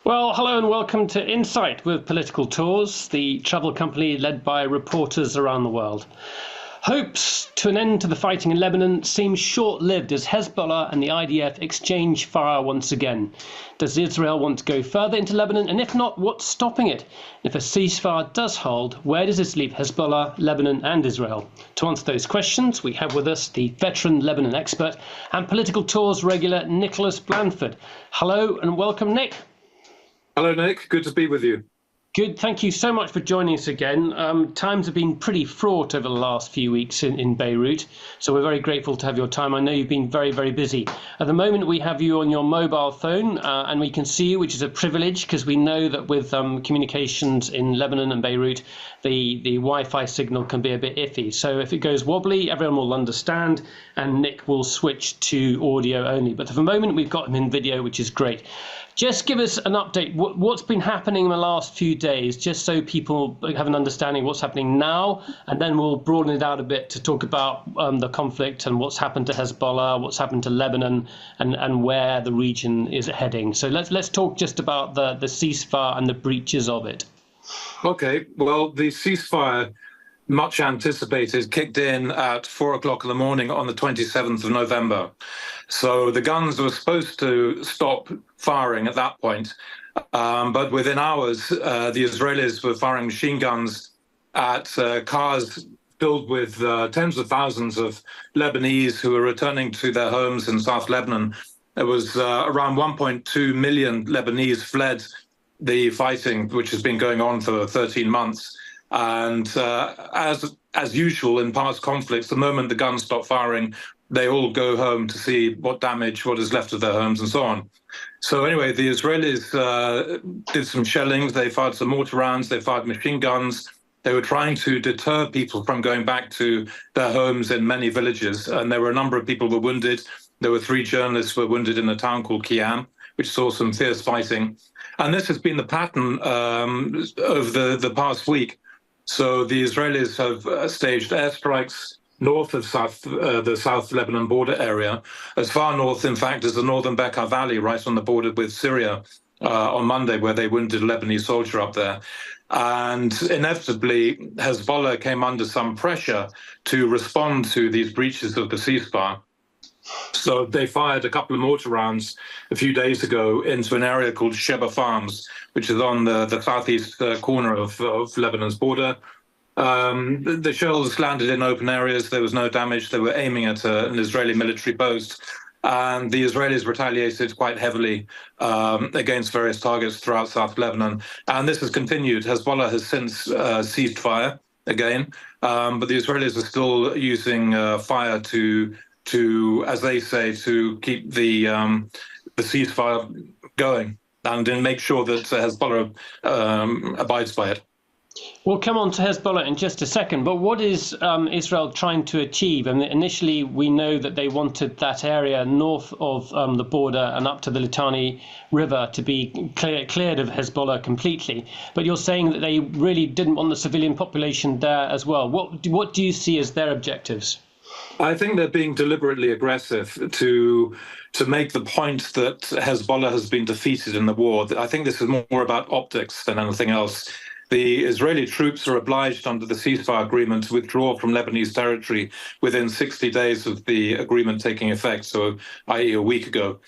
Well, hello and welcome to Insight with Political Tours, the travel company led by reporters around the world. Hopes to an end to the fighting in Lebanon seem short-lived as Hezbollah and the IDF exchange fire once again. Does Israel want to go further into Lebanon? And if not, what's stopping it? If a ceasefire does hold, where does this leave Hezbollah, Lebanon and Israel? To answer those questions, we have with us the veteran Lebanon expert and Political Tours regular Nicholas Blanford. Hello and welcome, Nick. Hello, Nick. Good to be with you. Good. Thank you so much for joining us again. Times have been pretty fraught over the last few weeks in Beirut, so we're very grateful to have your time. I know you've been very, very busy. At the moment, we have you on your mobile phone and we can see you, which is a privilege because we know that with communications in Lebanon and Beirut, the Wi-Fi signal can be a bit iffy. So if it goes wobbly, everyone will understand and Nick will switch to audio only. But for the moment, we've got him in video, which is great. Just give us an update. What's been happening in the last few days, just so people have an understanding of what's happening now, and then we'll broaden it out a bit to talk about the conflict and what's happened to Hezbollah, what's happened to Lebanon, and where the region is heading. So let's talk just about the ceasefire and the breaches of it. Okay, well, the ceasefire, much anticipated, kicked in at 4 o'clock in the morning on the 27th of November. So the guns were supposed to stop firing at that point. But within hours, the Israelis were firing machine guns at cars filled with tens of thousands of Lebanese who were returning to their homes in South Lebanon. There was around 1.2 million Lebanese fled the fighting, which has been going on for 13 months. And as usual in past conflicts, the moment the guns stop firing, they all go home to see what is left of their homes and so on. So anyway, the Israelis did some shelling. They fired some mortar rounds. They fired machine guns. They were trying to deter people from going back to their homes in many villages. And there were a number of people who were wounded. There were 3 journalists who were wounded in a town called Kiam, which saw some fierce fighting. And this has been the pattern of the past week. So the Israelis have staged airstrikes north of the South Lebanon border area, as far north, in fact, as the northern Bekaa Valley, right on the border with Syria, on Monday, where they wounded a Lebanese soldier up there. And inevitably, Hezbollah came under some pressure to respond to these breaches of the ceasefire. So they fired a couple of mortar rounds a few days ago into an area called Sheba Farms, which is on the southeast corner of Lebanon's border. The shells landed in open areas. There was no damage. They were aiming at an Israeli military post. And the Israelis retaliated quite heavily against various targets throughout South Lebanon. And this has continued. Hezbollah has since ceased fire again. But the Israelis are still using fire to, as they say, to keep the ceasefire going and make sure that Hezbollah abides by it. We'll come on to Hezbollah in just a second, but what is Israel trying to achieve? And initially, we know that they wanted that area north of the border and up to the Litani River to be cleared of Hezbollah completely. But you're saying that they really didn't want the civilian population there as well. What do you see as their objectives? I think they're being deliberately aggressive to make the point that Hezbollah has been defeated in the war. I think this is more about optics than anything else. The Israeli troops are obliged under the ceasefire agreement to withdraw from Lebanese territory within 60 days of the agreement taking effect, so i.e. a week ago.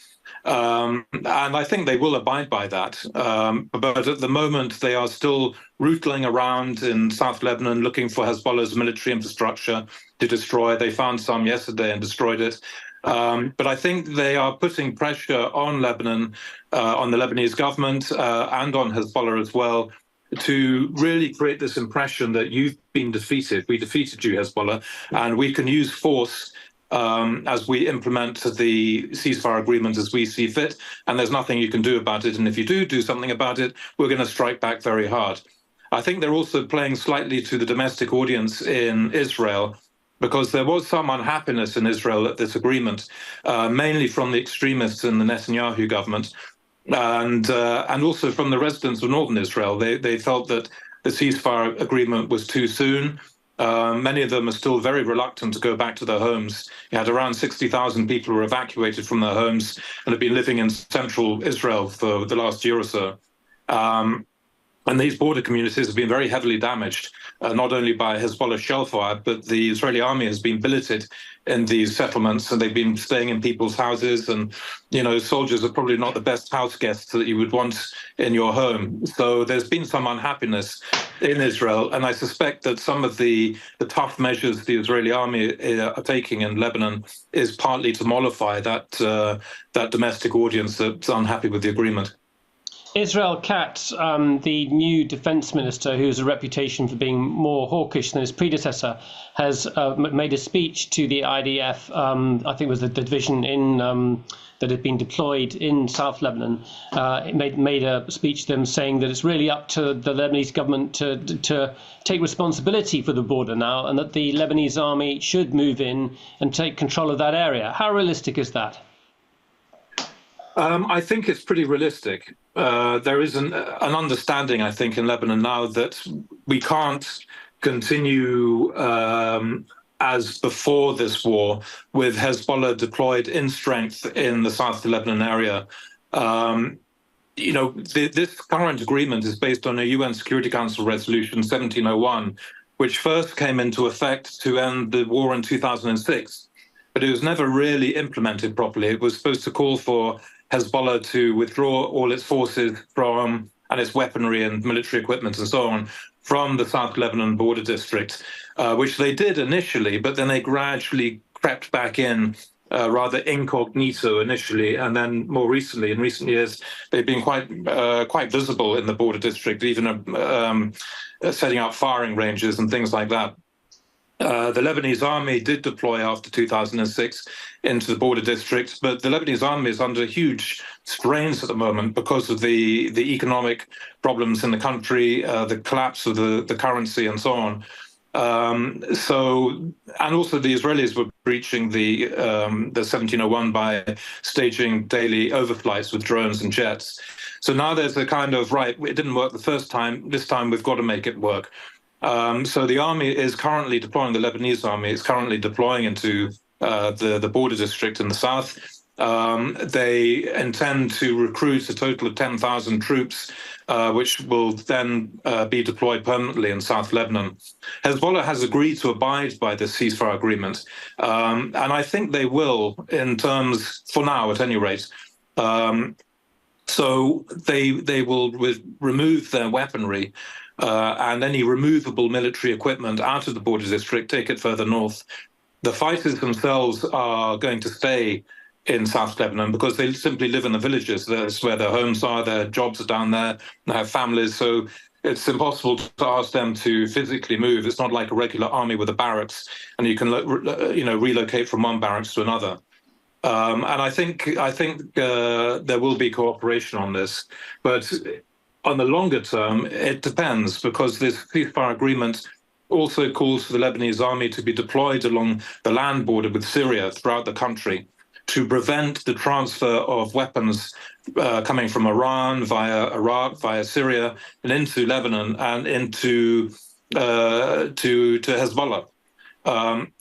And I think they will abide by that. But at the moment, they are still rootling around in South Lebanon looking for Hezbollah's military infrastructure to destroy. They found some yesterday and destroyed it. But I think they are putting pressure on Lebanon, on the Lebanese government and on Hezbollah as well, to really create this impression that you've been defeated. We defeated you, Hezbollah, and we can use force as we implement the ceasefire agreement as we see fit, and there's nothing you can do about it. And if you do something about it, we're going to strike back very hard. I think they're also playing slightly to the domestic audience in Israel, because there was some unhappiness in Israel at this agreement, mainly from the extremists in the Netanyahu government, and also from the residents of northern Israel. They felt that the ceasefire agreement was too soon. Many of them are still very reluctant to go back to their homes. You had around 60,000 people who were evacuated from their homes and have been living in central Israel for the last year or so. And these border communities have been very heavily damaged, not only by Hezbollah shellfire, but the Israeli army has been billeted in these settlements, and they've been staying in people's houses. And, soldiers are probably not the best house guests that you would want in your home. So there's been some unhappiness in Israel. And I suspect that some of the tough measures the Israeli army are taking in Lebanon is partly to mollify that domestic audience that's unhappy with the agreement. Israel Katz, the new defense minister, who has a reputation for being more hawkish than his predecessor, has made a speech to the IDF, I think it was the division that had been deployed in South Lebanon. Made a speech to them saying that it's really up to the Lebanese government to take responsibility for the border now, and that the Lebanese army should move in and take control of that area. How realistic is that? I think it's pretty realistic. There is an understanding, I think, in Lebanon now that we can't continue as before this war with Hezbollah deployed in strength in the south of Lebanon area. This current agreement is based on a UN Security Council resolution 1701, which first came into effect to end the war in 2006. But it was never really implemented properly. It was supposed to call for Hezbollah to withdraw all its forces and its weaponry and military equipment and so on from the South Lebanon border district, which they did initially, but then they gradually crept back in rather incognito initially, and then more recently, in recent years, they've been quite visible in the border district, even setting up firing ranges and things like that. The Lebanese army did deploy after 2006 into the border district, but the Lebanese army is under huge strains at the moment because of the economic problems in the country, the collapse of the currency and so on. And also the Israelis were breaching the 1701 by staging daily overflights with drones and jets. So now there's a kind of, right, it didn't work the first time, this time we've got to make it work. So the army is currently deploying, the Lebanese army is currently deploying into the border district in the south. They intend to recruit a total of 10,000 troops, which will then be deployed permanently in South Lebanon. Hezbollah has agreed to abide by this ceasefire agreement, and I think they will, in terms, for now at any rate. So they will remove their weaponry and any removable military equipment out of the border district, take it further north. The fighters themselves are going to stay in South Lebanon because they simply live in the villages. That's where their homes are, their jobs are down there, they have families. So it's impossible to ask them to physically move. It's not like a regular army with a barracks, and you can relocate from one barracks to another. And I think there will be cooperation on this, but on the longer term, it depends, because this ceasefire agreement also calls for the Lebanese army to be deployed along the land border with Syria throughout the country to prevent the transfer of weapons coming from Iran via Iraq, via Syria, and into Lebanon and into to Hezbollah.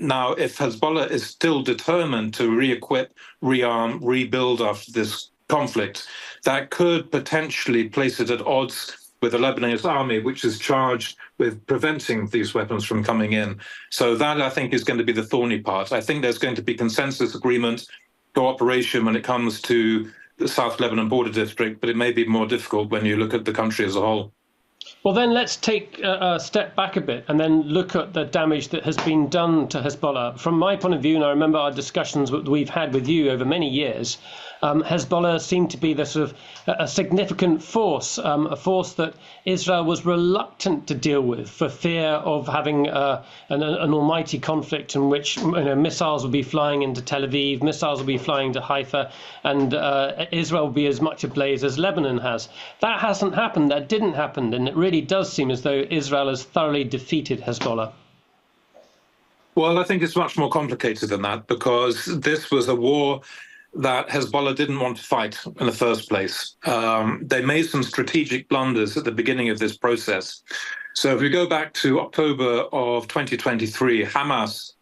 Now, if Hezbollah is still determined to re-equip, rearm, rebuild after this conflict, that could potentially place it at odds with the Lebanese army, which is charged with preventing these weapons from coming in. So that, I think, is going to be the thorny part. I think there's going to be consensus agreement, cooperation when it comes to the South Lebanon border district, but it may be more difficult when you look at the country as a whole. Well, then let's take a step back a bit and then look at the damage that has been done to Hezbollah. From my point of view, and I remember our discussions that we've had with you over many years, Hezbollah seemed to be the sort of a significant force, a force that Israel was reluctant to deal with for fear of having an almighty conflict in which missiles would be flying into Tel Aviv, missiles would be flying to Haifa, and Israel would be as much ablaze as Lebanon has. That hasn't happened. That didn't happen, and it really does seem as though Israel has thoroughly defeated Hezbollah. Well, I think it's much more complicated than that, because this was a war that Hezbollah didn't want to fight in the first place. They made some strategic blunders at the beginning of this process. So if we go back to October of 2023, Hamas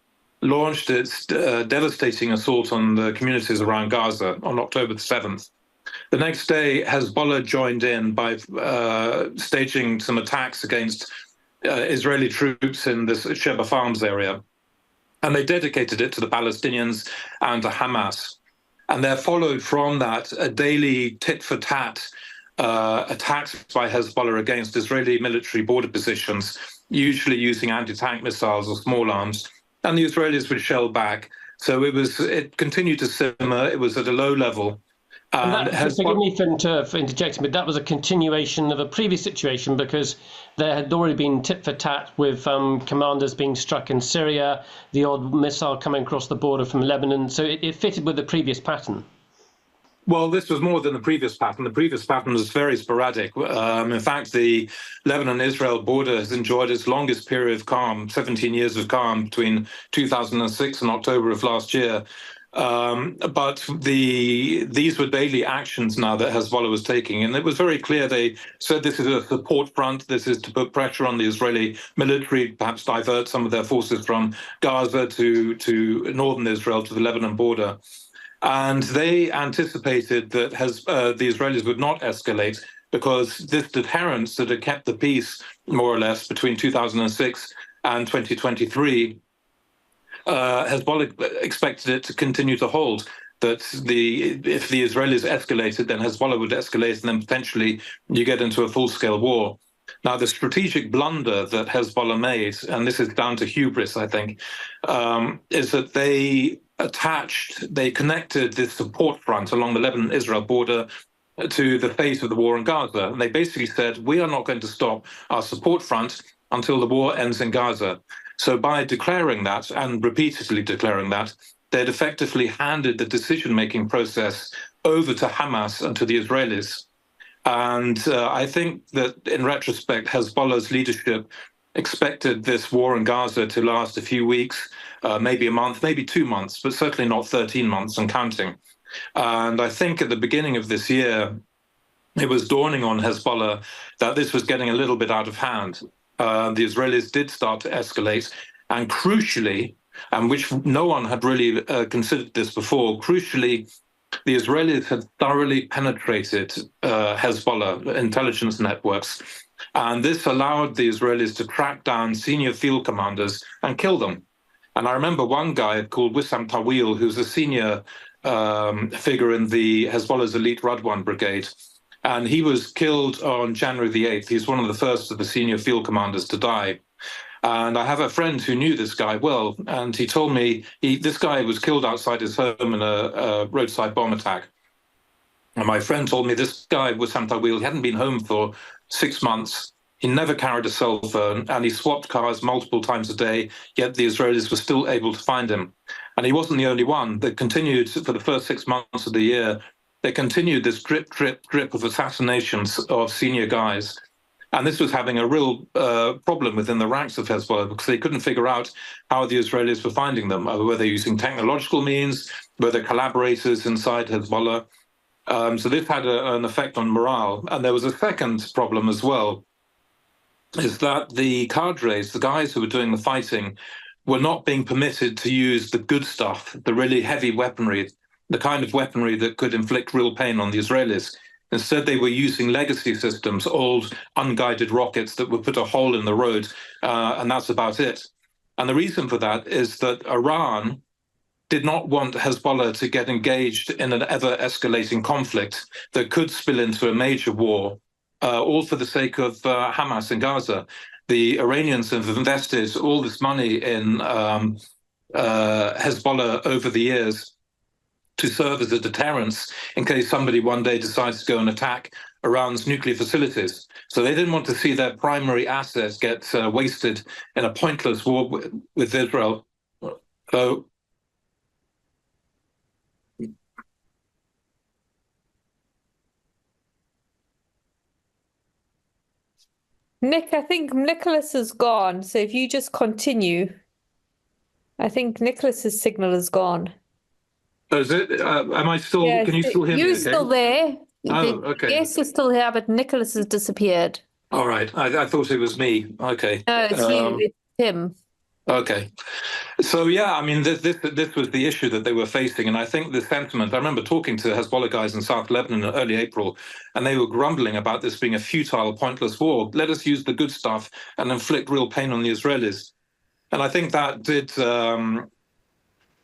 launched its devastating assault on the communities around Gaza on October the 7th. The next day, Hezbollah joined in by staging some attacks against Israeli troops in this Sheba Farms area. And they dedicated it to the Palestinians and to Hamas. And there followed from that a daily tit-for-tat attacks by Hezbollah against Israeli military border positions, usually using anti-tank missiles or small arms. And the Israelis would shell back. So it continued to simmer. It was at a low level. And forgive me for interjecting, but that was a continuation of a previous situation, because there had already been tit for tat with commanders being struck in Syria, the odd missile coming across the border from Lebanon. So it fitted with the previous pattern. Well, this was more than the previous pattern. The previous pattern was very sporadic. In fact, the Lebanon-Israel border has enjoyed its longest period of calm, 17 years of calm between 2006 and October of last year. But these were daily actions now that Hezbollah was taking. And it was very clear. They said this is a support front. This is to put pressure on the Israeli military, perhaps divert some of their forces from Gaza to northern Israel, to the Lebanon border. And they anticipated that the Israelis would not escalate, because this deterrence that had kept the peace, more or less, between 2006 and 2023, Hezbollah expected it to continue to hold, that if the Israelis escalated, then Hezbollah would escalate, and then potentially you get into a full-scale war. Now, the strategic blunder that Hezbollah made, and this is down to hubris, I think, is that they connected this support front along the Lebanon-Israel border to the phase of the war in Gaza. And they basically said, we are not going to stop our support front until the war ends in Gaza. So by declaring that, and repeatedly declaring that, they'd effectively handed the decision-making process over to Hamas and to the Israelis. And I think that, in retrospect, Hezbollah's leadership expected this war in Gaza to last a few weeks, maybe a month, maybe 2 months, but certainly not 13 months and counting. And I think at the beginning of this year, it was dawning on Hezbollah that this was getting a little bit out of hand. The Israelis did start to escalate, and crucially, and which no one had really considered this before, crucially, the Israelis had thoroughly penetrated Hezbollah intelligence networks. And this allowed the Israelis to track down senior field commanders and kill them. And I remember one guy called Wissam Tawil, who's a senior figure in the Hezbollah's elite Radwan brigade. And he was killed on January the 8th. He's one of the first of the senior field commanders to die. And I have a friend who knew this guy well, and he told me this guy was killed outside his home in a roadside bomb attack. And my friend told me this guy was Wissam Tawil. He hadn't been home for 6 months. He never carried a cell phone, and he swapped cars multiple times a day, yet the Israelis were still able to find him. And he wasn't the only one. They continued for the first 6 months of the year. They continued this drip, drip, drip of assassinations of senior guys. And this was having a real problem within the ranks of Hezbollah, because they couldn't figure out how the Israelis were finding them, whether using technological means, whether collaborators inside Hezbollah. So this had an effect on morale. And there was a second problem as well, is that the cadres, the guys who were doing the fighting, were not being permitted to use the good stuff, the really heavy weaponry, the kind of weaponry that could inflict real pain on the Israelis. Instead, they were using legacy systems, old unguided rockets that would put a hole in the road, and that's about it. And the reason for that is that Iran did not want Hezbollah to get engaged in an ever-escalating conflict that could spill into a major war, all for the sake of Hamas in Gaza. The Iranians have invested all this money in Hezbollah over the years to serve as a deterrence in case somebody one day decides to go and attack Iran's nuclear facilities. So they didn't want to see their primary assets get wasted in a pointless war with Israel. So Nick, I think Nicholas is gone. So if you just continue, I think Nicholas's signal is gone. Oh, is it? Am I still? Yeah, can you still hear me? You're still there. Oh, okay. Yes, you're still here, but Nicholas has disappeared. All right. I thought it was me. Okay. No, it's you. It's him. Okay. So yeah, I mean, this was the issue that they were facing, and I think the sentiment. I remember talking to Hezbollah guys in South Lebanon in early April, and they were grumbling about this being a futile, pointless war. Let us use the good stuff and inflict real pain on the Israelis. And I think that did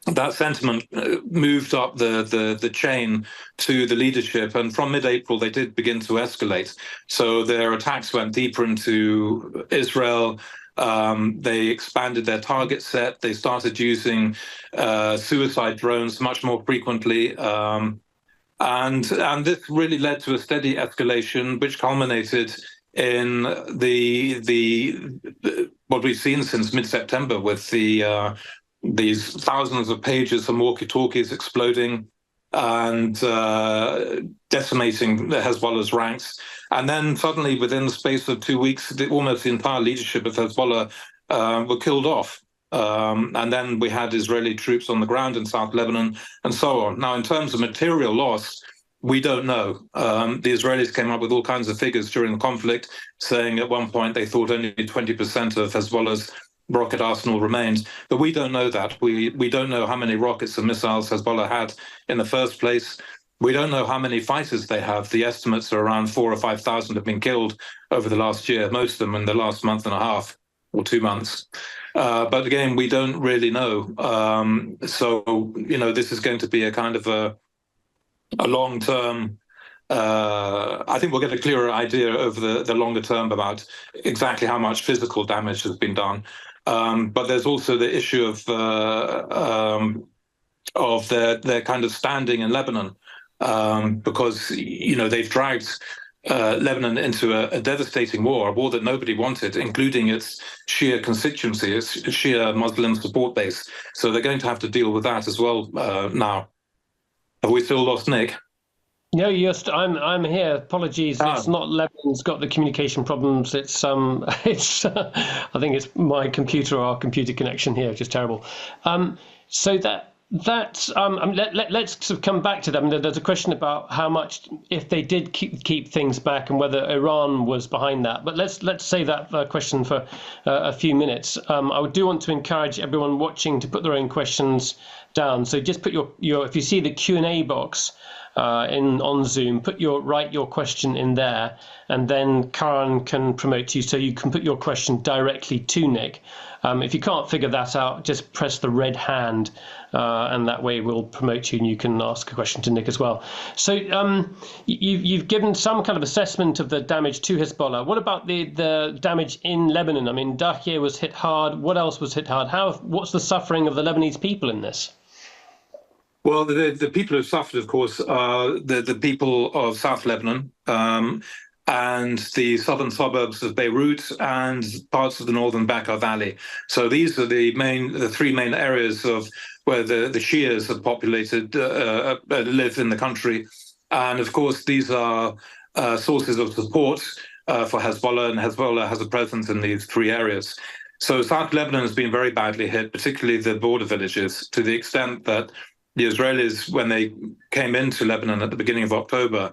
that sentiment moved up the chain to the leadership, and from mid-April they did begin to escalate. So their attacks went deeper into Israel. They expanded their target set. They started using suicide drones much more frequently. And this really led to a steady escalation, which culminated in the what we've seen since mid-September with these thousands of pages of walkie-talkies exploding and decimating the Hezbollah's ranks. And then suddenly, within the space of 2 weeks, almost the entire leadership of Hezbollah were killed off. And then we had Israeli troops on the ground in South Lebanon and so on. Now, in terms of material loss, we don't know. The Israelis came up with all kinds of figures during the conflict, saying at one point they thought only 20% of Hezbollah's rocket arsenal remained, but we don't know that. We don't know how many rockets and missiles Hezbollah had in the first place. We don't know how many fighters they have. The estimates are around 4,000 or 5,000 have been killed over the last year, most of them in the last month and a half or 2 months. But again, we don't really know. So, this is going to be a kind of a long-term. I think we'll get a clearer idea over the longer term about exactly how much physical damage has been done. But there's also the issue of their kind of standing in Lebanon, because they've dragged Lebanon into a devastating war, a war that nobody wanted, including its Shia constituency, its Shia Muslim support base. So they're going to have to deal with that as well now. Have we still lost Nick? No, I'm here. Apologies, It's not Lebanon's got the communication problems. It's I think it's my computer or our computer connection here, which is terrible. So let's sort of come back to that. I mean, there's a question about how much, if they did keep things back, and whether Iran was behind that. But let's save that question for a few minutes. I do want to encourage everyone watching to put their own questions down. So just put your if you see the Q&A box on Zoom, write your question in there, and then Karen can promote you, so you can put your question directly to Nick. If you can't figure that out, just press the red hand, and that way we'll promote you, and you can ask a question to Nick as well. So you've given some kind of assessment of the damage to Hezbollah. What about the damage in Lebanon? I mean, Dahiyeh was hit hard. What else was hit hard? What's the suffering of the Lebanese people in this? Well, the people who suffered, of course, are the people of South Lebanon and the southern suburbs of Beirut and parts of the northern Bekaa Valley. So these are the three main areas of where the Shias have populated, live in the country. And of course, these are sources of support for Hezbollah, and Hezbollah has a presence in these three areas. So South Lebanon has been very badly hit, particularly the border villages, to the extent that the Israelis, when they came into Lebanon at the beginning of October,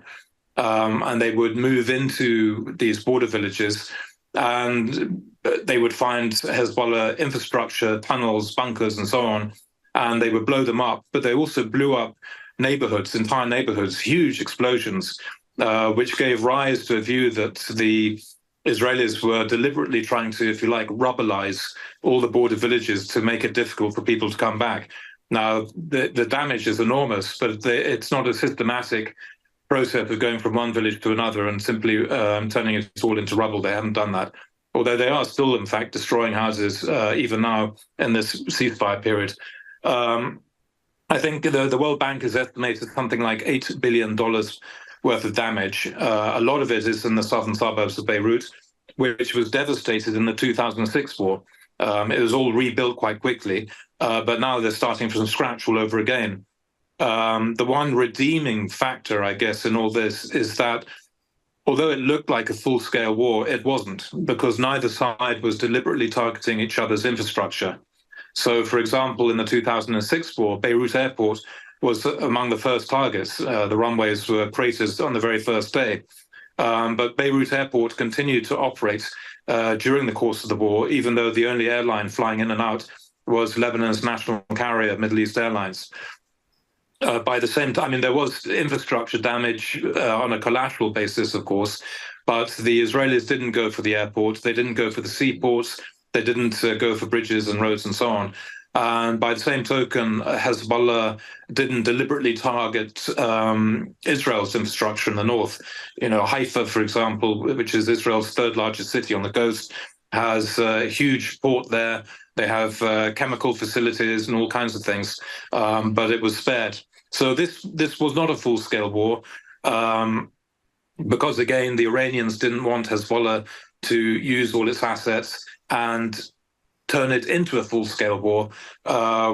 and they would move into these border villages, and they would find Hezbollah infrastructure, tunnels, bunkers, and so on, and they would blow them up. But they also blew up neighborhoods, entire neighborhoods, huge explosions, which gave rise to a view that the Israelis were deliberately trying to, if you like, rubbleize all the border villages to make it difficult for people to come back. Now, the damage is enormous, but it's not a systematic process of going from one village to another and simply turning it all into rubble. They haven't done that, although they are still, in fact, destroying houses even now in this ceasefire period. I think the World Bank has estimated something like $8 billion worth of damage. A lot of it is in the southern suburbs of Beirut, which was devastated in the 2006 war. It was all rebuilt quite quickly, but now they're starting from scratch all over again. The one redeeming factor, I guess, in all this is that although it looked like a full-scale war, it wasn't, because neither side was deliberately targeting each other's infrastructure. So, for example, in the 2006 war, Beirut Airport was among the first targets. The runways were craters on the very first day. But Beirut Airport continued to operate during the course of the war, even though the only airline flying in and out was Lebanon's national carrier, Middle East Airlines. By the same time, I mean, there was infrastructure damage on a collateral basis, of course, but the Israelis didn't go for the airport, they didn't go for the seaports, they didn't go for bridges and roads and so on. And by the same token, Hezbollah didn't deliberately target Israel's infrastructure in the north. You know, Haifa, for example, which is Israel's third largest city on the coast, has a huge port there. They have chemical facilities and all kinds of things, but it was spared. So this was not a full-scale war, because, again, the Iranians didn't want Hezbollah to use all its assets and turn it into a full-scale war,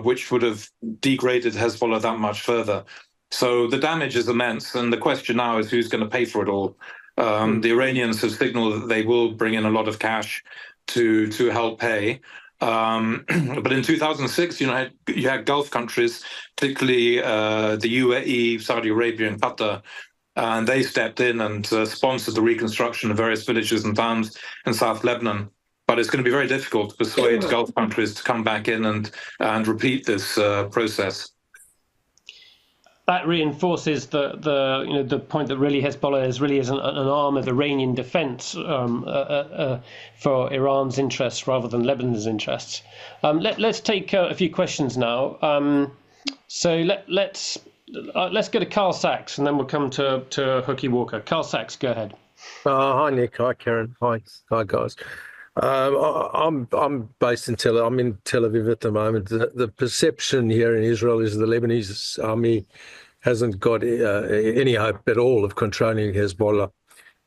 which would have degraded Hezbollah that much further. So the damage is immense, and the question now is who's going to pay for it all. The Iranians have signaled that they will bring in a lot of cash to help pay. But in 2006, you had Gulf countries, particularly the UAE, Saudi Arabia, and Qatar, and they stepped in and sponsored the reconstruction of various villages and towns in South Lebanon. But it's going to be very difficult to persuade Gulf countries to come back in and repeat this process. That reinforces the point that really Hezbollah is an arm of Iranian defense for Iran's interests rather than Lebanon's interests. Let's take a few questions now. So let's go to Carl Sachs, and then we'll come to Hookie Walker. Carl Sachs, go ahead. Hi Nick. Hi Karen. Hi guys. I'm based in I'm in Tel Aviv at the moment. The perception here in Israel is the Lebanese army hasn't got any hope at all of controlling Hezbollah,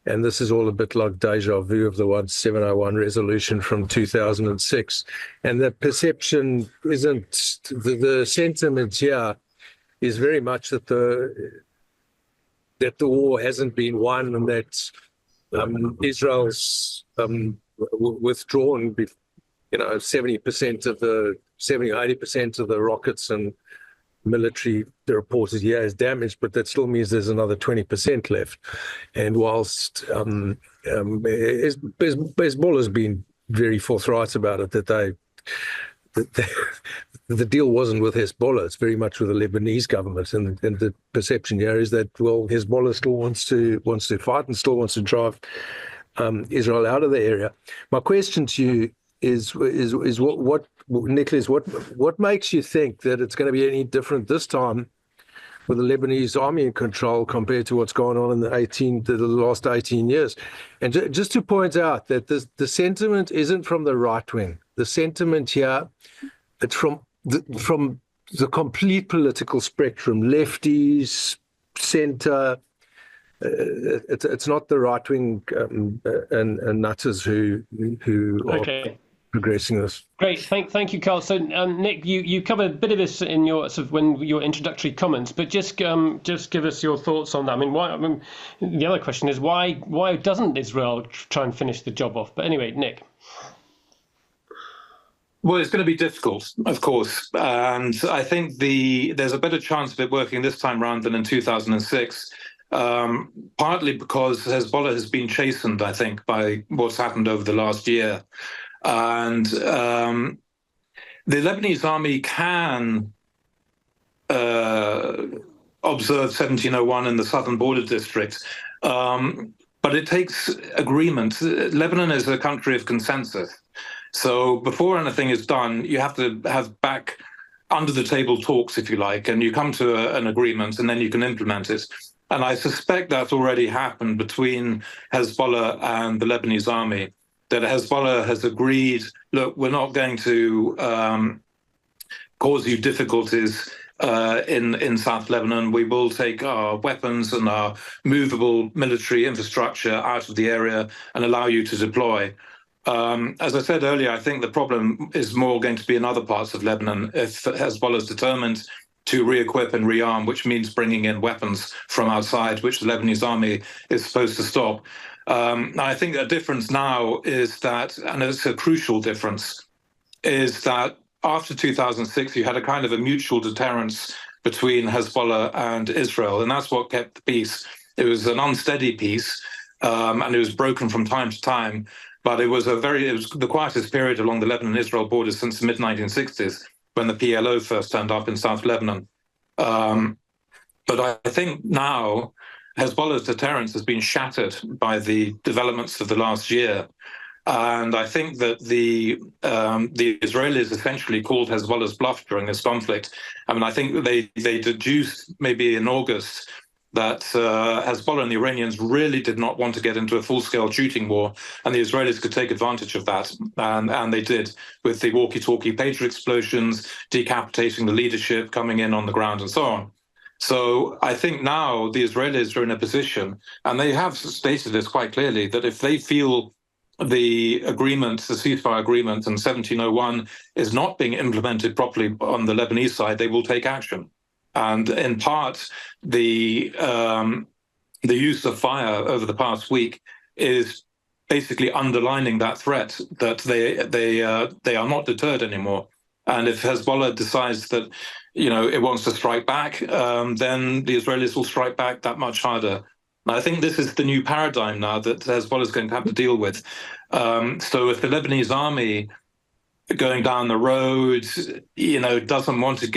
and this is all a bit like deja vu of the 1701 resolution from 2006. And the perception isn't the sentiment here is very much that the war hasn't been won, and that Israel's withdrawn, 70% of the 70 or 80% of the rockets and military reported here is damaged, but that still means there's another 20% left. And whilst Hezbollah's been very forthright about it, that the deal wasn't with Hezbollah, it's very much with the Lebanese government, and the perception here is that, well, Hezbollah still wants to fight and still wants to drive Israel out of the area. My question to you is what Nicholas, what makes you think that it's going to be any different this time with the Lebanese army in control compared to what's gone on in the last 18 years? And just to point out that the sentiment isn't from the right wing. The sentiment here, it's from the complete political spectrum, lefties, center. It's not the right wing and nutters who Okay. are progressing this. Great, thank you, Carl. So, Nick, you covered a bit of this in your your introductory comments, but just give us your thoughts on that. I mean, the other question is why doesn't Israel try and finish the job off? But anyway, Nick. Well, it's going to be difficult, of course, and I think there's a better chance of it working this time round than in 2006. Partly because Hezbollah has been chastened, I think, by what's happened over the last year. And the Lebanese army can observe 1701 in the southern border district, but it takes agreement. Lebanon is a country of consensus. So before anything is done, you have to have back under the table talks, if you like, and you come to an agreement and then you can implement it. And I suspect that's already happened between Hezbollah and the Lebanese army, that Hezbollah has agreed, look, we're not going to cause you difficulties in South Lebanon. We will take our weapons and our movable military infrastructure out of the area and allow you to deploy. As I said earlier, I think the problem is more going to be in other parts of Lebanon if Hezbollah is determined to re-equip and rearm, which means bringing in weapons from outside, which the Lebanese army is supposed to stop. I think a difference now is that, and it's a crucial difference, is that after 2006, you had a kind of a mutual deterrence between Hezbollah and Israel, and that's what kept the peace. It was an unsteady peace, and it was broken from time to time. But it was the quietest period along the Lebanon and Israel border since the mid-1960s, when the PLO first turned up in South Lebanon. But I think now Hezbollah's deterrence has been shattered by the developments of the last year. And I think that the Israelis essentially called Hezbollah's bluff during this conflict. I mean, I think they deduced maybe in August that Hezbollah and the Iranians really did not want to get into a full-scale shooting war, and the Israelis could take advantage of that. And they did, with the walkie-talkie pager explosions, decapitating the leadership, coming in on the ground, and so on. So I think now the Israelis are in a position, and they have stated this quite clearly, that if they feel the agreement, the ceasefire agreement in 1701 is not being implemented properly on the Lebanese side, they will take action. And in part, the use of fire over the past week is basically underlining that threat, that they are not deterred anymore. And if Hezbollah decides that, you know, it wants to strike back, then the Israelis will strike back that much harder. And I think this is the new paradigm now that Hezbollah is going to have to deal with. So if the Lebanese army going down the road, you know, doesn't want to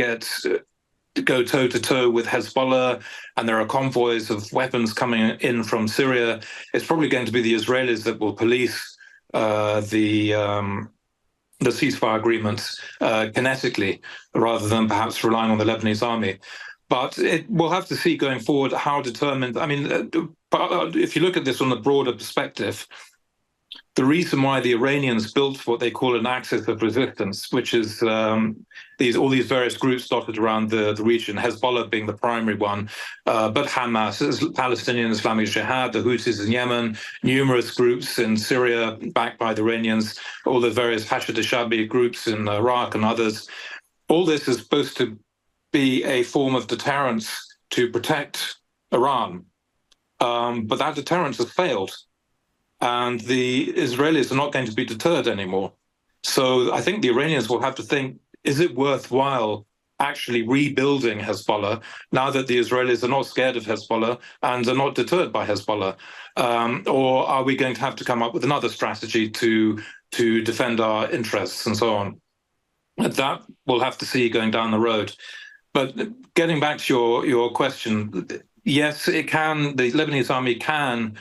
go toe-to-toe with Hezbollah, and there are convoys of weapons coming in from Syria, it's probably going to be the Israelis that will police the ceasefire agreements kinetically, rather than perhaps relying on the Lebanese army. But we'll have to see going forward how determined. I mean, if you look at this from a broader perspective, the reason why the Iranians built what they call an axis of resistance, which is all these various groups dotted around the region, Hezbollah being the primary one, but Hamas, Palestinian Islamic Jihad, the Houthis in Yemen, numerous groups in Syria backed by the Iranians, all the various Hashd al-Shabi groups in Iraq and others. All this is supposed to be a form of deterrence to protect Iran. But that deterrence has failed. And the Israelis are not going to be deterred anymore. So I think the Iranians will have to think, is it worthwhile actually rebuilding Hezbollah now that the Israelis are not scared of Hezbollah and are not deterred by Hezbollah? Or are we going to have to come up with another strategy to defend our interests and so on? That we'll have to see going down the road. But getting back to your question, yes, it can. The Lebanese army can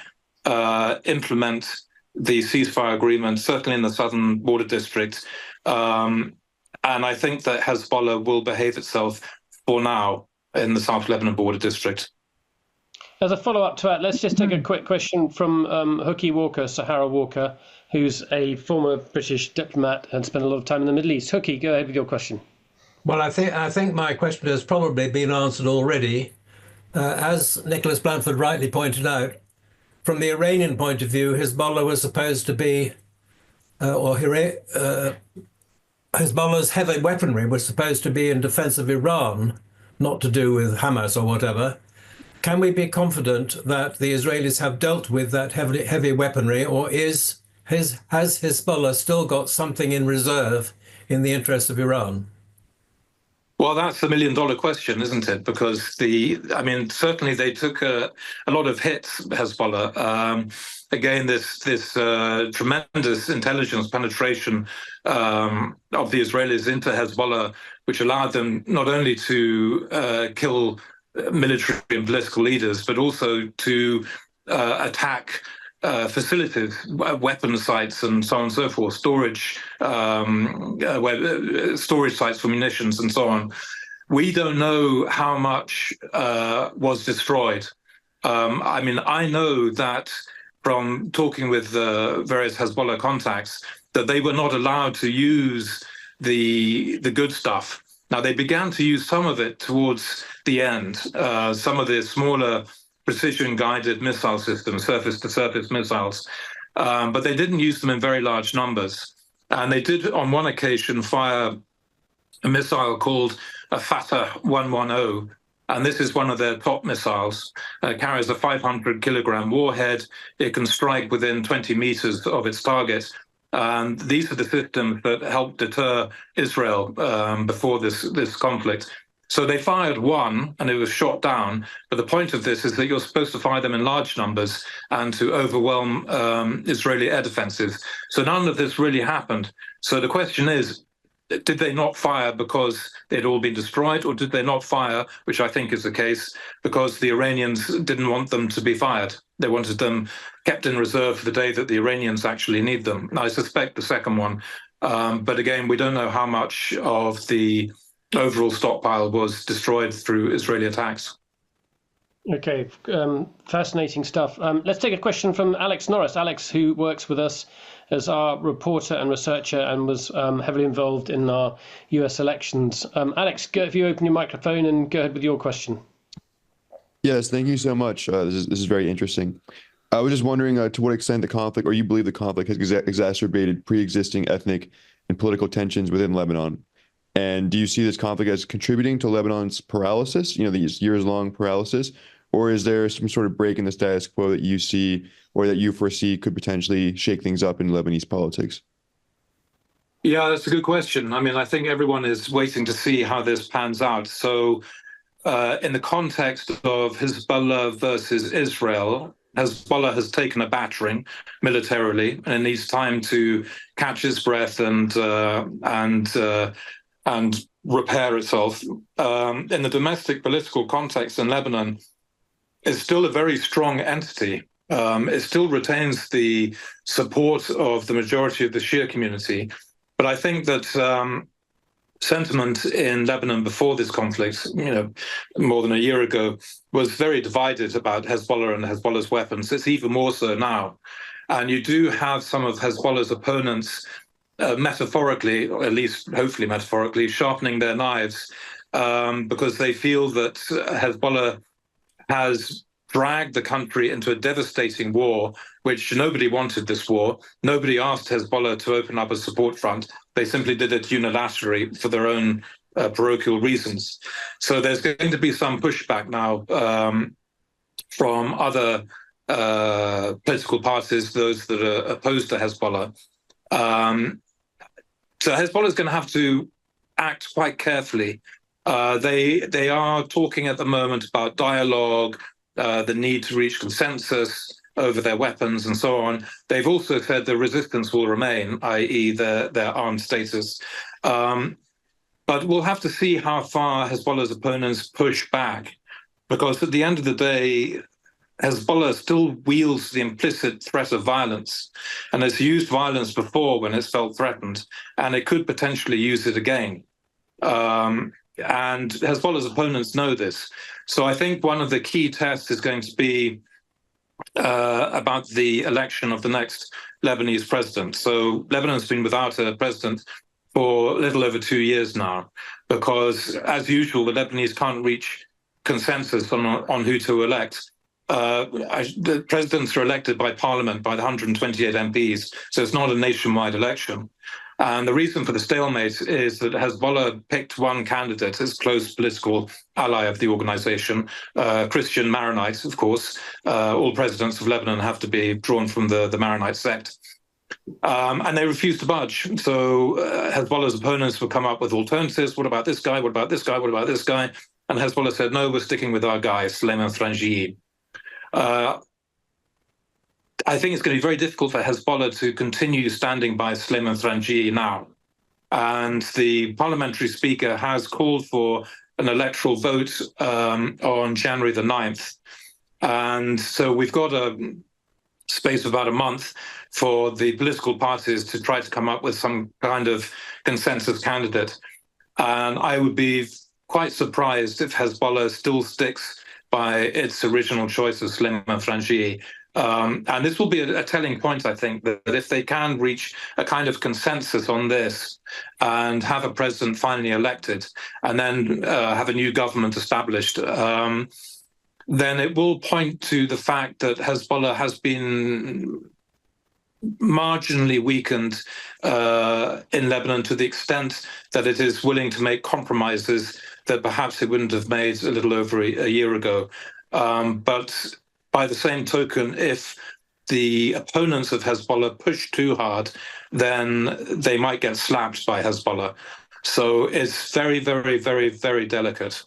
implement the ceasefire agreement, certainly in the southern border district. And I think that Hezbollah will behave itself for now in the South Lebanon border district. As a follow-up to that, let's just take a quick question from Hookie Walker, Sahara Walker, who's a former British diplomat and spent a lot of time in the Middle East. Hookie, go ahead with your question. Well, I think my question has probably been answered already. As Nicholas Blanford rightly pointed out, from the Iranian point of view, Hezbollah was supposed to be, Hezbollah's heavy weaponry was supposed to be in defense of Iran, not to do with Hamas or whatever. Can we be confident that the Israelis have dealt with that heavy weaponry, or has Hezbollah still got something in reserve in the interest of Iran? Well, that's the million-dollar question, isn't it? Because certainly they took a lot of hits, Hezbollah. Again, this tremendous intelligence penetration of the Israelis into Hezbollah, which allowed them not only to kill military and political leaders, but also to attack facilities, weapon sites, and so on and so forth, storage sites for munitions and so on. We don't know how much was destroyed. I know that from talking with various Hezbollah contacts that they were not allowed to use the good stuff. Now, they began to use some of it towards the end, some of the smaller precision-guided missile systems, surface-to-surface missiles, but they didn't use them in very large numbers. And they did, on one occasion, fire a missile called a Fatah 110, and this is one of their top missiles. It carries a 500-kilogram warhead. It can strike within 20 meters of its target. And these are the systems that helped deter Israel before this conflict. So they fired one and it was shot down. But the point of this is that you're supposed to fire them in large numbers and to overwhelm Israeli air defenses. So none of this really happened. So the question is, did they not fire because they'd all been destroyed, or did they not fire, which I think is the case, because the Iranians didn't want them to be fired? They wanted them kept in reserve for the day that the Iranians actually need them. I suspect the second one. But again, we don't know how much of the overall stockpile was destroyed through Israeli attacks. Okay, fascinating stuff. Let's take a question from Alex Norris. Alex, who works with us as our reporter and researcher and was heavily involved in our US elections. Alex, if you open your microphone and go ahead with your question. Yes, thank you so much. This is very interesting. I was just wondering to what extent the conflict, or you believe the conflict, has exacerbated pre-existing ethnic and political tensions within Lebanon. And do you see this conflict as contributing to Lebanon's paralysis, these years-long paralysis, or is there some sort of break in the status quo that you see or that you foresee could potentially shake things up in Lebanese politics? Yeah, that's a good question. I mean, I think everyone is waiting to see how this pans out. So in the context of Hezbollah versus Israel, Hezbollah has taken a battering militarily, and it needs time to catch its breath and repair itself. In the domestic political context in Lebanon, it's still a very strong entity. It still retains the support of the majority of the Shia community. But I think that sentiment in Lebanon before this conflict, more than a year ago, was very divided about Hezbollah and Hezbollah's weapons. It's even more so now. And you do have some of Hezbollah's opponents metaphorically, or at least hopefully metaphorically, sharpening their knives because they feel that Hezbollah has dragged the country into a devastating war, which nobody wanted this war. Nobody asked Hezbollah to open up a support front. They simply did it unilaterally for their own parochial reasons. So there's going to be some pushback now from other political parties, those that are opposed to Hezbollah. So Hezbollah is going to have to act quite carefully. They are talking at the moment about dialogue, the need to reach consensus over their weapons and so on. They've also said the resistance will remain, i.e. their armed status. But we'll have to see how far Hezbollah's opponents push back, because at the end of the day, Hezbollah still wields the implicit threat of violence, and has used violence before when it's felt threatened, and it could potentially use it again. And Hezbollah's opponents know this. So I think one of the key tests is going to be about the election of the next Lebanese president. So Lebanon's been without a president for a little over 2 years now, because, as usual, the Lebanese can't reach consensus on who to elect. The presidents are elected by parliament, by the 128 MPs, so it's not a nationwide election. And the reason for the stalemate is that Hezbollah picked one candidate as close political ally of the organization, Christian Maronite, of course. All presidents of Lebanon have to be drawn from the Maronite sect. And they refused to budge. So Hezbollah's opponents would come up with alternatives. What about this guy? What about this guy? What about this guy? And Hezbollah said, no, we're sticking with our guy, Suleiman Frangieh. I think it's going to be very difficult for Hezbollah to continue standing by Suleiman Frangieh now. And the parliamentary speaker has called for an electoral vote on January the 9th. And so we've got a space of about a month for the political parties to try to come up with some kind of consensus candidate. And I would be quite surprised if Hezbollah still sticks by its original choice of Suleiman Frangieh. And this will be a telling point, I think, that if they can reach a kind of consensus on this and have a president finally elected and then have a new government established, then it will point to the fact that Hezbollah has been marginally weakened in Lebanon to the extent that it is willing to make compromises that perhaps it wouldn't have made a little over a year ago. But by the same token, if the opponents of Hezbollah push too hard, then they might get slapped by Hezbollah. So it's very, very, very, very delicate.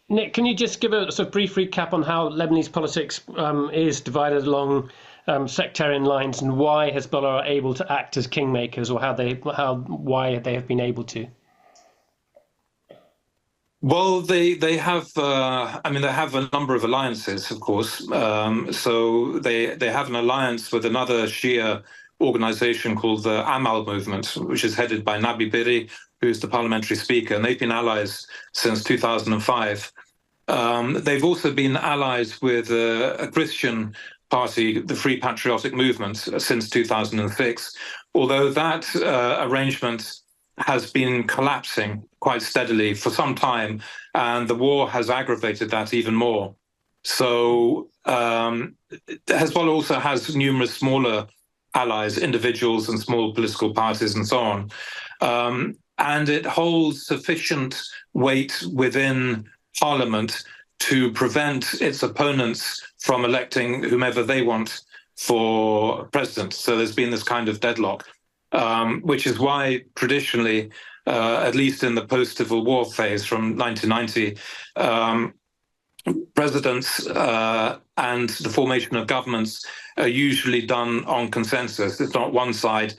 Nick, can you just give a sort of brief recap on how Lebanese politics is divided along sectarian lines, and why Hezbollah are able to act as kingmakers, or why they have been able to? Well, they have. They have a number of alliances, of course. So they have an alliance with another Shia organization called the Amal Movement, which is headed by Nabi Berri, who's the parliamentary speaker, and they've been allies since 2005. They've also been allies with a Christian party, the Free Patriotic Movement, since 2006, although that arrangement has been collapsing quite steadily for some time, and the war has aggravated that even more. So Hezbollah also has numerous smaller allies, individuals and small political parties and so on. And it holds sufficient weight within Parliament to prevent its opponents from electing whomever they want for president. So there's been this kind of deadlock, which is why traditionally, at least in the post-Civil War phase from 1990, presidents and the formation of governments are usually done on consensus. It's not one side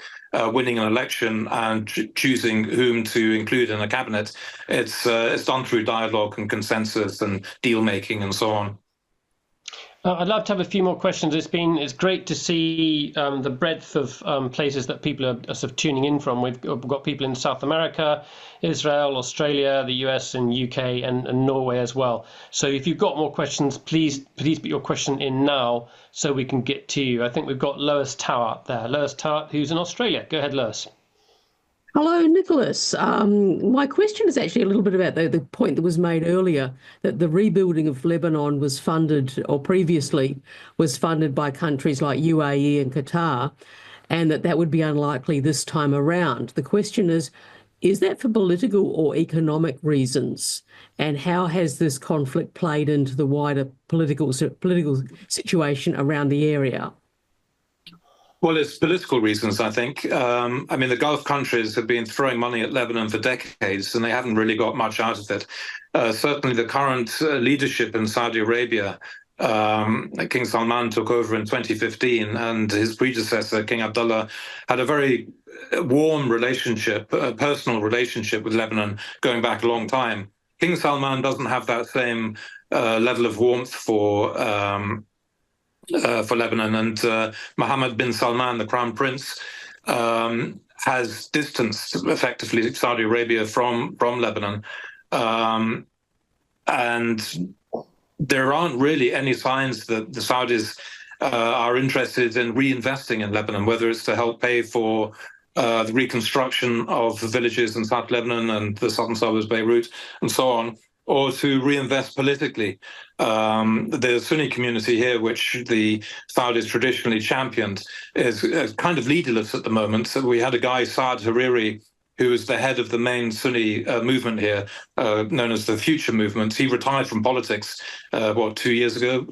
winning an election and choosing whom to include in a cabinet. It's done through dialogue and consensus and deal making and so on. I'd love to have a few more questions. It's great to see the breadth of places that people are sort of tuning in from. We've got people in South America, Israel, Australia, the US, and UK, and Norway as well. So if you've got more questions, please put your question in now so we can get to you. I think we've got Lois Towart there. Lois Towart, who's in Australia. Go ahead, Lois. Hello, Nicholas. My question is actually a little bit about the point that was made earlier, that the rebuilding of Lebanon was funded, or previously was funded by countries like UAE and Qatar, and that would be unlikely this time around. The question is that for political or economic reasons? And how has this conflict played into the wider political situation around the area? Well, it's political reasons, I think. The Gulf countries have been throwing money at Lebanon for decades, and they haven't really got much out of it. Certainly the current leadership in Saudi Arabia, King Salman took over in 2015, and his predecessor, King Abdullah, had a very warm relationship, a personal relationship with Lebanon going back a long time. King Salman doesn't have that same level of warmth for Lebanon, and Mohammed bin Salman, the Crown Prince, has distanced effectively Saudi Arabia from Lebanon, and there aren't really any signs that the Saudis are interested in reinvesting in Lebanon, whether it's to help pay for the reconstruction of the villages in South Lebanon and the southern suburbs, Beirut, and so on, or to reinvest politically. The Sunni community here, which the Saudis traditionally championed, is kind of leaderless at the moment. So we had a guy, Saad Hariri, who is the head of the main Sunni movement here, known as the Future Movement. He retired from politics, 2 years ago?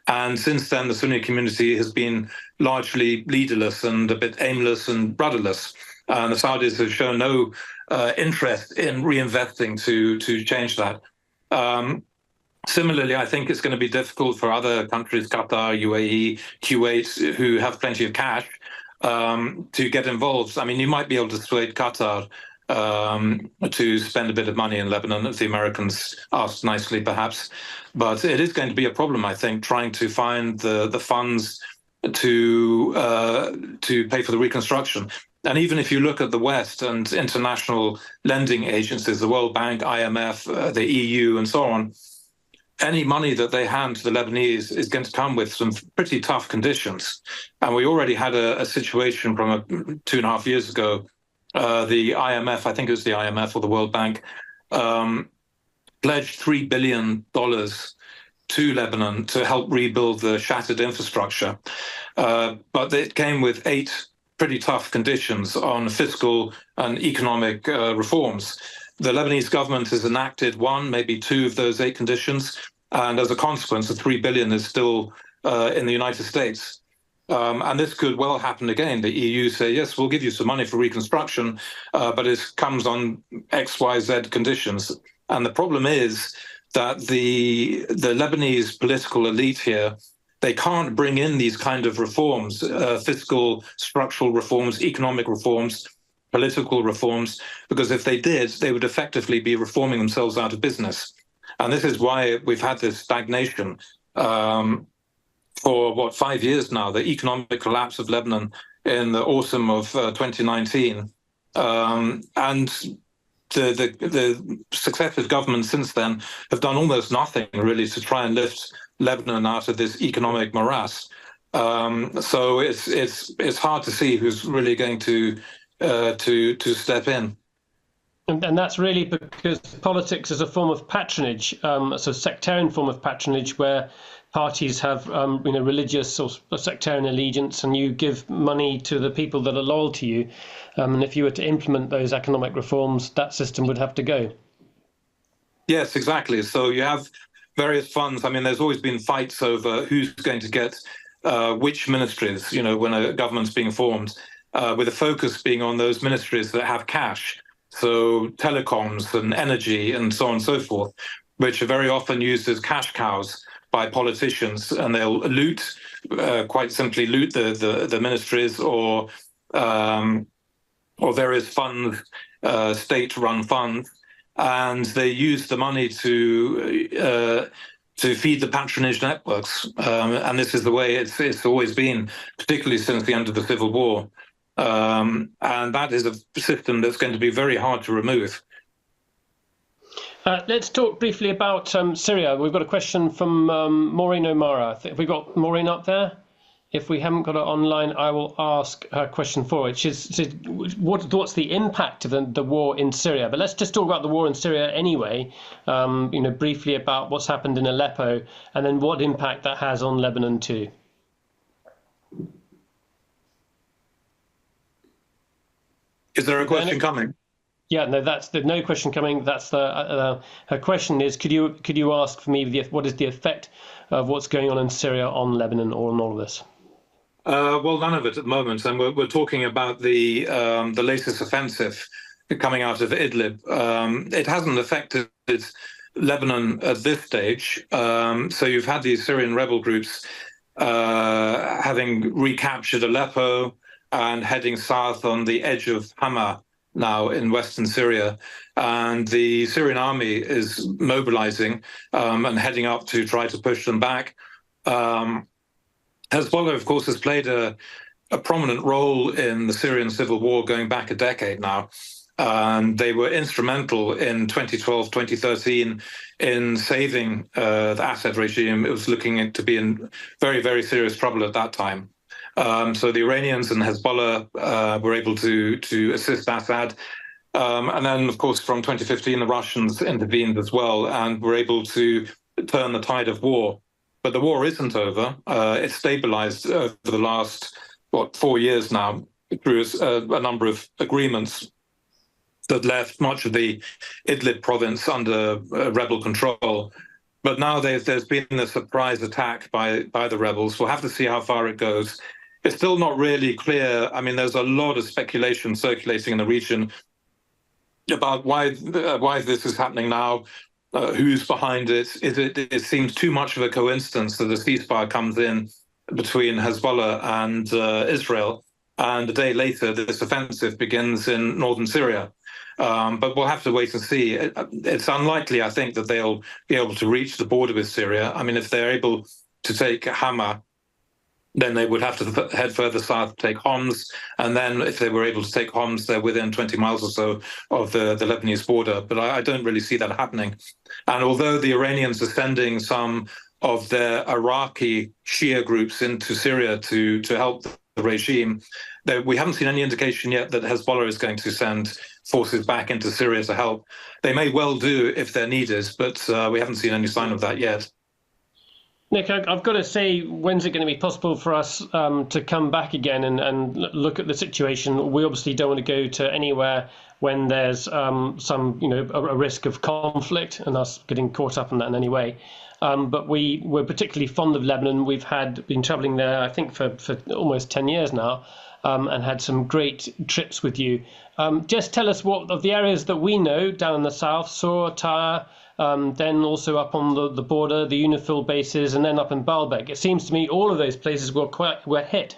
And since then, the Sunni community has been largely leaderless and a bit aimless and rudderless. And the Saudis have shown no interest in reinvesting to change that. Similarly, I think it's going to be difficult for other countries, Qatar, UAE, Kuwait, who have plenty of cash, to get involved. I mean, you might be able to persuade Qatar to spend a bit of money in Lebanon, if the Americans asked nicely, perhaps. But it is going to be a problem, I think, trying to find the funds to pay for the reconstruction. And even if you look at the West and international lending agencies, the World Bank, IMF, the EU, and so on, any money that they hand to the Lebanese is going to come with some pretty tough conditions. And we already had a situation from 2.5 years ago. The IMF, I think it was the IMF or the World Bank, pledged $3 billion to Lebanon to help rebuild the shattered infrastructure. But it came with 8 pretty tough conditions on fiscal and economic reforms. The Lebanese government has enacted 1, maybe 2 of those 8 conditions, and as a consequence, the $3 billion is still in the United States. And this could well happen again. The EU say, yes, we'll give you some money for reconstruction, but it comes on X, Y, Z conditions. And the problem is that the Lebanese political elite here, they can't bring in these kind of reforms, fiscal, structural reforms, economic reforms, political reforms, because if they did, they would effectively be reforming themselves out of business. And this is why we've had this stagnation for, 5 years now, the economic collapse of Lebanon in the autumn of 2019. And the successive governments since then have done almost nothing, really, to try and lift Lebanon out of this economic morass. So it's hard to see who's really going to step in. And that's really because politics is a form of patronage, a sort of sectarian form of patronage, where parties have religious or sectarian allegiance, and you give money to the people that are loyal to you. And if you were to implement those economic reforms, that system would have to go. Yes, exactly. So you have various funds. I mean, there's always been fights over who's going to get which ministries, when a government's being formed, with a focus being on those ministries that have cash. So telecoms and energy and so on and so forth, which are very often used as cash cows by politicians, and they'll quite simply loot the ministries or various funds, state-run funds, and they use the money to feed the patronage networks. And this is the way it's always been, particularly since the end of the Civil War. And that is a system that's going to be very hard to remove. Let's talk briefly about Syria. We've got a question from Maureen O'Mara. Have we got Maureen up there? If we haven't got her online, I will ask her question for it. What's the impact of the war in Syria? But let's just talk about the war in Syria anyway, briefly about what's happened in Aleppo, and then what impact that has on Lebanon too. Is there a question coming? Yeah, no, there's no question coming. That's her question is, could you ask for me what is the effect of what's going on in Syria on Lebanon or on all of this? Well, none of it at the moment, and we're talking about the latest offensive coming out of Idlib. It hasn't affected Lebanon at this stage. So you've had these Syrian rebel groups having recaptured Aleppo and heading south on the edge of Hama now in western Syria. And the Syrian army is mobilizing and heading up to try to push them back. Hezbollah, of course, has played a prominent role in the Syrian civil war going back a decade now. And they were instrumental in 2012, 2013 in saving the Assad regime. It was looking to be in very, very serious trouble at that time. So the Iranians and Hezbollah were able to assist Assad. And then, of course, from 2015, the Russians intervened as well and were able to turn the tide of war. But the war isn't over. It's stabilized over the last, 4 years now through a number of agreements that left much of the Idlib province under rebel control. But now there's been a surprise attack by the rebels. We'll have to see how far it goes. It's still not really clear. I mean, there's a lot of speculation circulating in the region about why this is happening now, who's behind it. It seems too much of a coincidence that a ceasefire comes in between Hezbollah and Israel, and a day later this offensive begins in northern Syria. But we'll have to wait and see. It's unlikely, I think, that they'll be able to reach the border with Syria. I mean, if they're able to take Hama, then they would have to head further south to take Homs. And then if they were able to take Homs, they're within 20 miles or so of the Lebanese border. But I don't really see that happening. And although the Iranians are sending some of their Iraqi Shia groups into Syria to help the regime, we haven't seen any indication yet that Hezbollah is going to send forces back into Syria to help. They may well do if they're needed, but we haven't seen any sign of that yet. Nick, I've got to say, when's it going to be possible for us to come back again and look at the situation? We obviously don't want to go to anywhere when there's a risk of conflict and us getting caught up in that in any way. but we're particularly fond of Lebanon. We've been travelling there, I think, for almost 10 years now, and had some great trips with you. Just tell us what of the areas that we know down in the south, Sur, Tyre, then also up on the border, the UNIFIL bases, and then up in Baalbek. It seems to me all of those places were hit.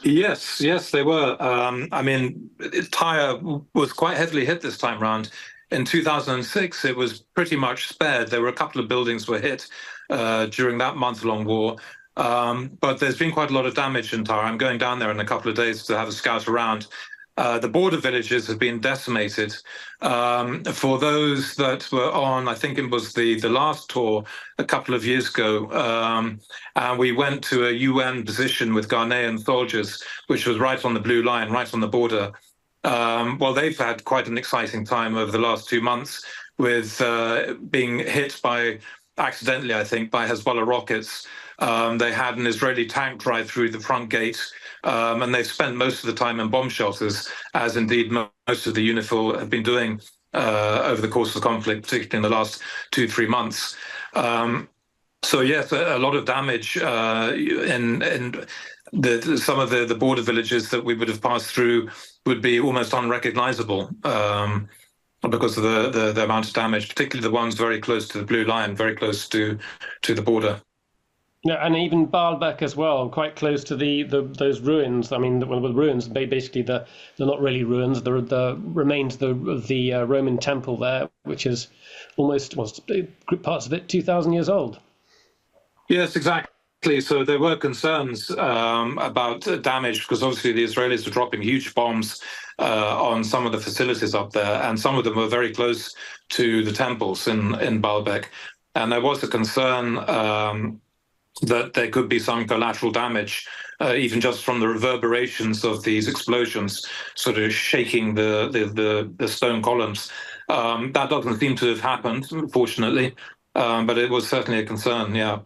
Yes, they were. I mean, Tyre was quite heavily hit this time round. In 2006, it was pretty much spared. There were a couple of buildings were hit during that month-long war. But there's been quite a lot of damage in Tyre. I'm going down there in a couple of days to have a scout around. The border villages have been decimated. For those that were on, I think it was the last tour a couple of years ago, and we went to a UN position with Ghanaian soldiers, which was right on the blue line, right on the border. Well, they've had quite an exciting time over the last 2 months with being hit accidentally, I think, by Hezbollah rockets. They had an Israeli tank drive through the front gate, and they've spent most of the time in bomb shelters, as indeed most of the UNIFIL have been doing over the course of the conflict, particularly in the last 2-3 months. So yes, a lot of damage in some of the border villages that we would have passed through would be almost unrecognizable because of the amount of damage, particularly the ones very close to the blue line, very close to the border. Yeah, and even Baalbek as well, quite close to those ruins. I mean, the ruins, basically they're not really ruins. They're the remains of the Roman temple there, which is almost parts of it 2,000 years old. Yes, exactly. So there were concerns about damage because obviously the Israelis were dropping huge bombs on some of the facilities up there, and some of them were very close to the temples in Baalbek. And there was a concern that there could be some collateral damage, even just from the reverberations of these explosions, sort of shaking the stone columns. That doesn't seem to have happened, fortunately, but it was certainly a concern, yeah.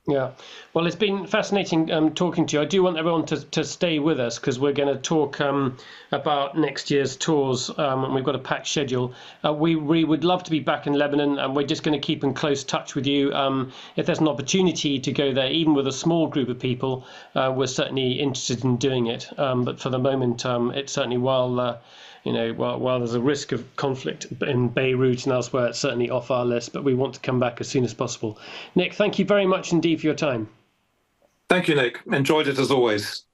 Yeah, well, it's been fascinating talking to you. I do want everyone to stay with us because we're going to talk about next year's tours, and we've got a packed schedule. We would love to be back in Lebanon, and we're just going to keep in close touch with you. If there's an opportunity to go there, even with a small group of people, we're certainly interested in doing it. But for the moment, it's certainly while there's a risk of conflict in Beirut and elsewhere, it's certainly off our list, but we want to come back as soon as possible. Nick, thank you very much indeed for your time. Thank you, Nick. Enjoyed it as always.